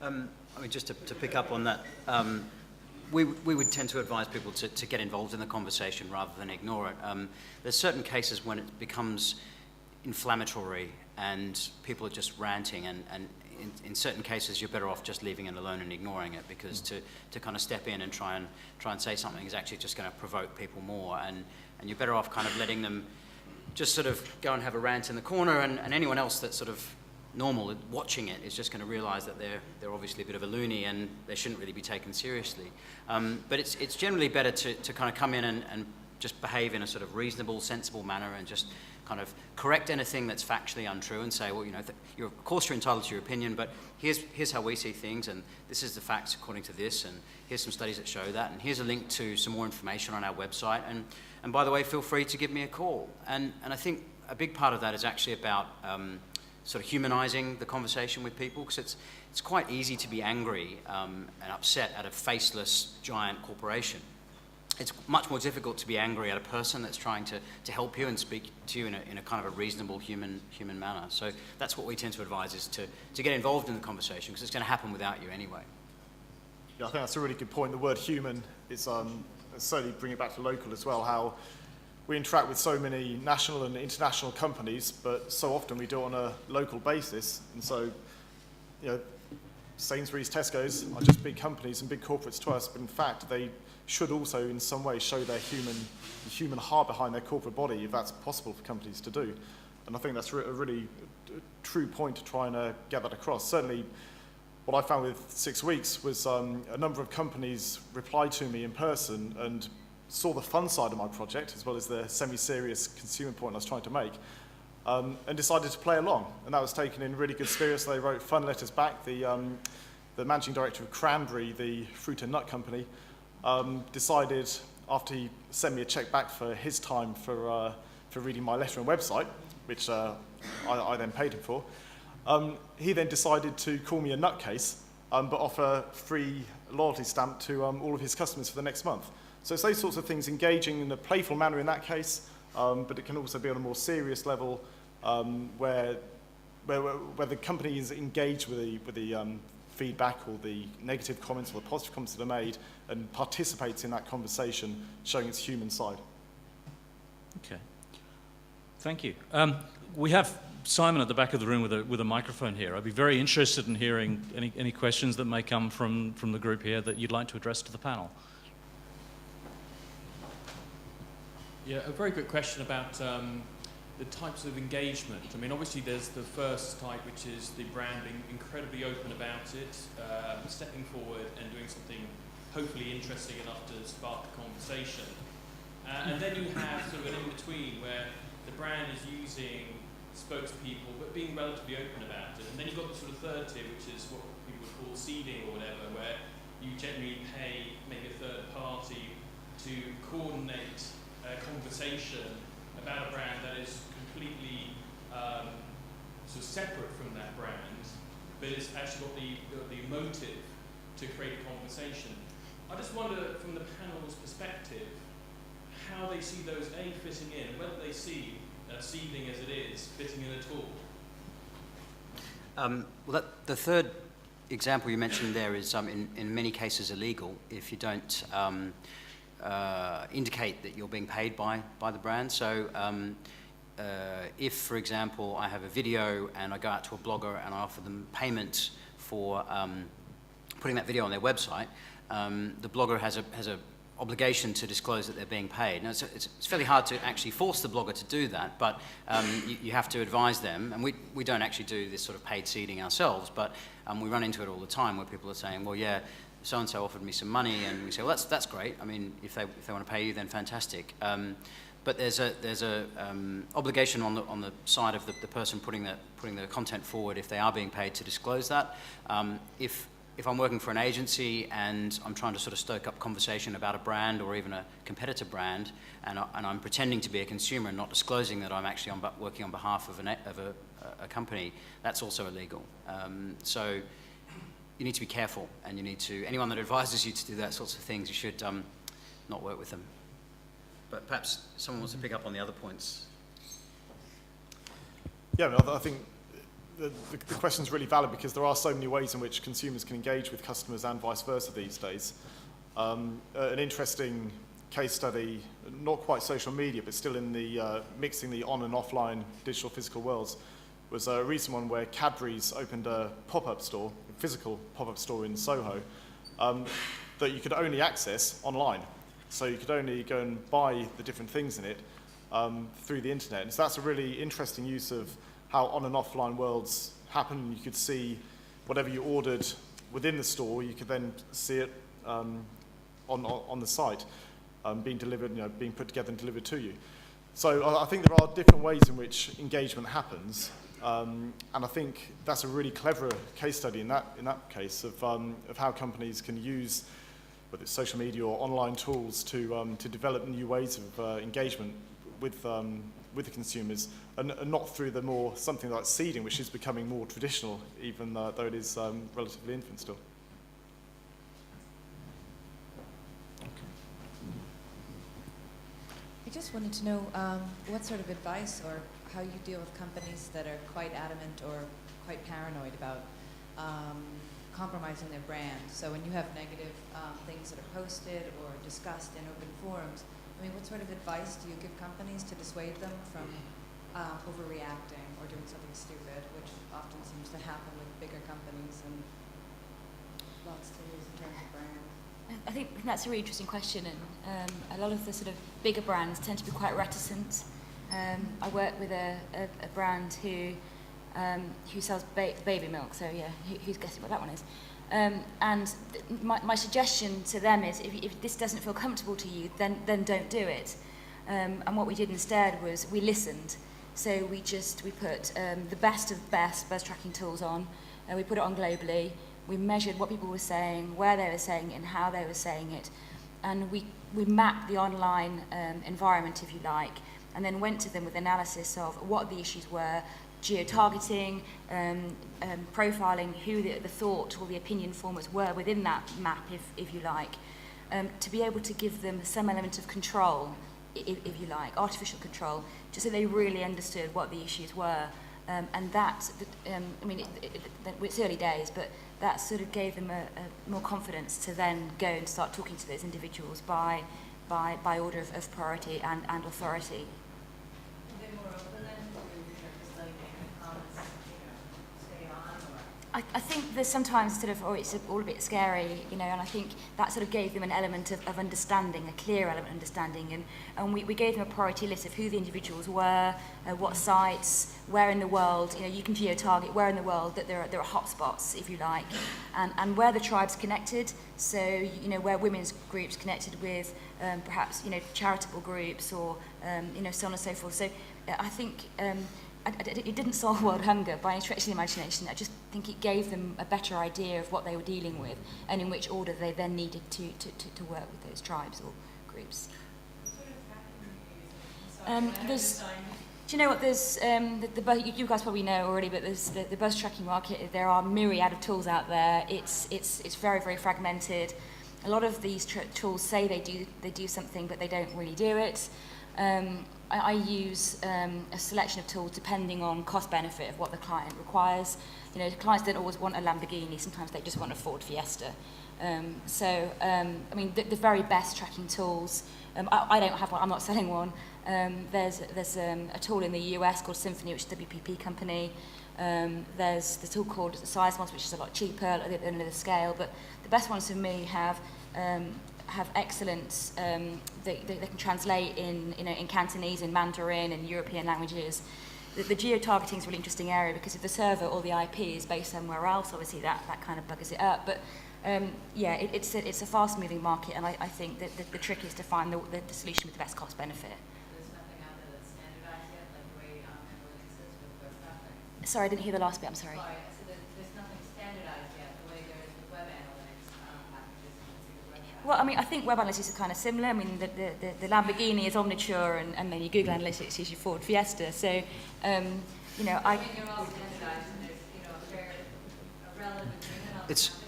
I mean, just to pick up on that, we would tend to advise people to get involved in the conversation rather than ignore it. There's certain cases when it becomes inflammatory and people are just ranting, and in certain cases you're better off just leaving it alone and ignoring it, because to kind of step in and try and say something is actually just going to provoke people more, and you're better off kind of letting them just sort of go and have a rant in the corner, and anyone else that's sort of normal watching it is just going to realize that they're obviously a bit of a loony and they shouldn't really be taken seriously. But it's generally better to kind of come in and just behave in a sort of reasonable, sensible manner, and just kind of correct anything that's factually untrue and say, well, you know, of course you're entitled to your opinion, but here's how we see things, and this is the facts according to this, and here's some studies that show that, and here's a link to some more information on our website, and by the way, feel free to give me a call. And I think a big part of that is actually about sort of humanizing the conversation with people, because it's quite easy to be angry and upset at a faceless giant corporation. It's much more difficult to be angry at a person that's trying to help you and speak to you in a kind of a reasonable human manner. So that's what we tend to advise, is to get involved in the conversation, because it's going to happen without you anyway. Yeah, I think that's a really good point. The word human is certainly bring it back to local as well, how we interact with so many national and international companies, but so often we do it on a local basis. And so, you know, Sainsbury's, Tesco's are just big companies and big corporates to us, but in fact they should also in some way show their human heart behind their corporate body, if that's possible for companies to do. And I think that's a really true point to try and get that across. Certainly what I found with 6 weeks was a number of companies replied to me in person and saw the fun side of my project, as well as the semi-serious consumer point I was trying to make, and decided to play along. And that was taken in really good spirits. They wrote fun letters back. The managing director of Cranberry, the fruit and nut company, decided, after he sent me a check back for his time for reading my letter and website, which I then paid him for, he then decided to call me a nutcase, but offer free loyalty stamp to all of his customers for the next month. So it's those sorts of things, engaging in a playful manner in that case, but it can also be on a more serious level, where the company is engaged with the feedback or the negative comments or the positive comments that are made, and participates in that conversation, showing its human side. Okay, thank you. We have Simon at the back of the room with a microphone here. I'd be very interested in hearing any questions that may come from the group here that you'd like to address to the panel. Yeah, a very good question about the types of engagement. I mean, obviously there's the first type, which is the brand being incredibly open about it, stepping forward and doing something hopefully interesting enough to spark a conversation. And then you have sort of an in-between where the brand is using spokespeople but being relatively open about it. And then you've got the sort of third tier, which is what people would call seeding or whatever, where you generally pay maybe a third party to coordinate a conversation about a brand that is completely sort of separate from that brand, but it's actually got the motive to create a conversation. I just wonder, from the panel's perspective, how they see those fitting in, whether they see seeding as it is fitting in at all. Well, the third example you mentioned there is in many cases illegal if you don't indicate that you're being paid by the brand. So if, for example, I have a video and I go out to a blogger and I offer them payment for putting that video on their website, the blogger has a obligation to disclose that they're being paid. Now, it's fairly hard to actually force the blogger to do that, but you have to advise them, and we don't actually do this sort of paid seeding ourselves, but we run into it all the time where people are saying, well, yeah, so-and-so offered me some money, and we say, well, that's great. I mean, if they want to pay you, then fantastic. But there's a obligation on the side of the person putting the content forward, if they are being paid, to disclose that. If I'm working for an agency and I'm trying to sort of stoke up conversation about a brand or even a competitor brand, and I'm pretending to be a consumer and not disclosing that I'm actually working on behalf of a company, that's also illegal. So you need to be careful, and anyone that advises you to do that sorts of things, you should not work with them. But perhaps someone wants to pick up on the other points. Yeah, I think the question is really valid because there are so many ways in which consumers can engage with customers and vice versa these days. An interesting case study, not quite social media, but still in the mixing the on and offline digital physical worlds, was a recent one where Cadbury's opened a pop-up store, a physical pop-up store in Soho, that you could only access online. So you could only go and buy the different things in it through the internet. And so that's a really interesting use of how on and offline worlds happen. You could see whatever you ordered within the store, you could then see it on the site being delivered, being put together and delivered to you. So I think there are different ways in which engagement happens. And I think that's a really clever case study in that case of how companies can use, whether it's social media or online tools, to develop new ways of engagement with the consumers, and not through the more something like seeding, which is becoming more traditional, even though it is relatively infant still. I just wanted to know what sort of advice or how you deal with companies that are quite adamant or quite paranoid about compromising their brand. So when you have negative things that are posted or discussed in open forums, I mean, what sort of advice do you give companies to dissuade them from overreacting or doing something stupid, which often seems to happen with bigger companies and lots to lose in terms of brand? I think that's a really interesting question, and a lot of the sort of bigger brands tend to be quite reticent. I work with a brand who sells baby milk, so yeah, who's guessing what that one is? And my suggestion to them is, if this doesn't feel comfortable to you, then don't do it. And what we did instead was we listened. So we put the best of best buzz tracking tools on, and we put it on globally. We measured what people were saying, where they were saying it, and how they were saying it. And we mapped the online environment, if you like, and then went to them with analysis of what the issues were, geo-targeting, profiling who the thought or the opinion formers were within that map, if you like, to be able to give them some element of control, if you like, artificial control, just so they really understood what the issues were. And that, I mean, it's early days, but that sort of gave them a more confidence to then go and start talking to those individuals by order of priority and authority. I think there's sometimes sort of, it's all a bit scary, and I think that sort of gave them an element of understanding, a clear element of understanding, and we gave them a priority list of who the individuals were, what sites, where in the world, you can geo-target where in the world that there are hotspots, if you like, and where the tribes connected, so, where women's groups connected with perhaps, charitable groups or, so on and so forth. So I think it didn't solve world hunger by any stretch of the imagination. I just think it gave them a better idea of what they were dealing with and in which order they then needed to work with those tribes or groups. There's, do you know what, there's, you guys probably know already, but there's the buzz tracking market. There are myriad of tools out there. It's very, very fragmented. A lot of these tools say they do something, but they don't really do it. I use a selection of tools depending on cost-benefit of what the client requires. The clients don't always want a Lamborghini. Sometimes they just want a Ford Fiesta. I mean, the very best tracking tools, I don't have one. I'm not selling one. There's a tool in the US called Symphony, which is a WPP company. There's the tool called Seismos, which is a lot cheaper at the end of the scale. But the best ones for me have excellent, they can translate in Cantonese, in Mandarin, in European languages. The geo-targeting is a really interesting area because if the server or the IP is based somewhere else, obviously that kind of buggers it up. But it's a fast-moving market, and I think that the trick is to find the solution with the best cost-benefit. There's nothing out there that's standardized yet, like the way analytics is with web traffic? Sorry, I didn't hear the last bit, I'm sorry. So there's nothing standardized yet, the way there is with web analytics packages and web traffic. Well, I mean, I think web analytics are kind of similar. I mean, the Lamborghini is Omniture, and then your Google Analytics is your Ford Fiesta. So, I mean, you're all standardized, and there's, a relative agreement on the